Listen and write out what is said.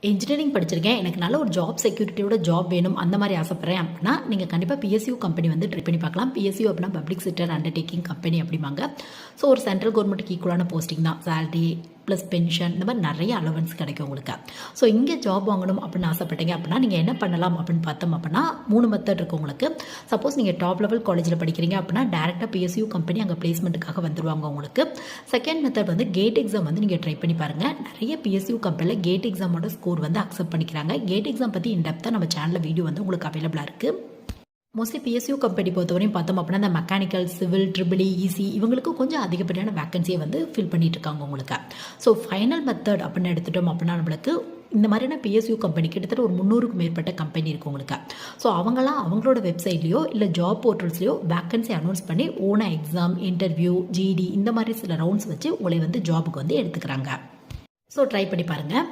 Engineering படிச்சிருக்கேன், எனக்கு நல்ல ஒரு ஜாப் செக்யூரிட்டியோட ஜாப் வேணும் அந்த மாதிரி ஆசைப்படுறேன் அப்படின்னா நீங்கள் கண்டிப்பாக பிஎஸ்யூ கம்பெனி வந்து ட்ரை பண்ணி பார்க்கலாம். பிஎஸ்யூ அப்படின்னா பப்ளிக் செக்டர் அண்டர்டேக்கிங் கம்பெனி அப்படிம்பாங்க. ஸோ ஒரு சென்ட்ரல் கவர்மெண்ட்டுக்கு ஈக்குவலான போஸ்டிங் தான். சேலரி ப்ளஸ் பென்ஷன் இந்த மாதிரி நிறைய அலவன்ஸ் கிடைக்கும் உங்களுக்கு. ஸோ இங்கே ஜாப் வாங்கணும் அப்படின்னு ஆசைப்பட்டீங்க அப்படின்னா நீங்கள் என்ன பண்ணலாம் அப்படின்னு பார்த்தோம் அப்படின்னா 3 மெத்தட் இருக்குது உங்களுக்கு. சப்போஸ் நீங்கள் டாப் லெவல் காலேஜில் படிக்கிறீங்க அப்படின்னா டேரெக்டாக பிஎஸ்யூ கம்பெனி அங்கே பிளேஸ்மெண்ட்டுக்காக வந்துடுவாங்க உங்களுக்கு. செகண்ட் மெத்தட் வந்து கேட் எக்ஸாம் வந்து நீங்கள் ட்ரை பண்ணி பாருங்கள். நிறைய பிஎஸ்யூ கம்பெனியில் கேட் எக்ஸாமோட ஸ்கோர் வந்து அக்செப்ட் பண்ணிக்கிறாங்க. கேட் எக்ஸாம் பற்றி இன்டெப்த்தாக நம்ம சேனலில் வீடியோ வந்து உங்களுக்கு அவைலபிளாக இருக்குது. மோஸ்ட்லி பிஎஸ்யூ கம்பெனி பொறுத்தவரையும் பார்த்தோம் அப்படின்னா இந்த மெக்கானிக்கல், சிவில், ட்ரிபிள் இசி இவங்களுக்கு கொஞ்சம் அதிகப்படியான வேக்கன்சியை வந்து ஃபில் பண்ணிட்டு இருக்காங்க உங்களுக்கு. ஸோ ஃபைனல் மெத்தட் அப்படின்னு எடுத்துட்டோம் அப்படின்னா நம்மளுக்கு இந்த மாதிரியான பிஎஸ்யூ கம்பெனி கிட்டத்தட்ட ஒரு 300க்கும் மேற்பட்ட கம்பெனி இருக்குது உங்களுக்கு. ஸோ அவங்களாம் அவங்களோட வெப்சைட்லேயோ இல்லை ஜாப் போர்ட்டல்ஸ்லையோ வேக்கன்சி அனௌன்ஸ் பண்ணி ஓனா எக்ஸாம், இன்டர்வியூ, ஜிடி இந்த மாதிரி சில ரவுண்ட்ஸ் வச்சு உங்களை வந்து ஜாபுக்கு வந்து எடுத்துக்கிறாங்க. ஸோ ட்ரை பண்ணி பாருங்கள்.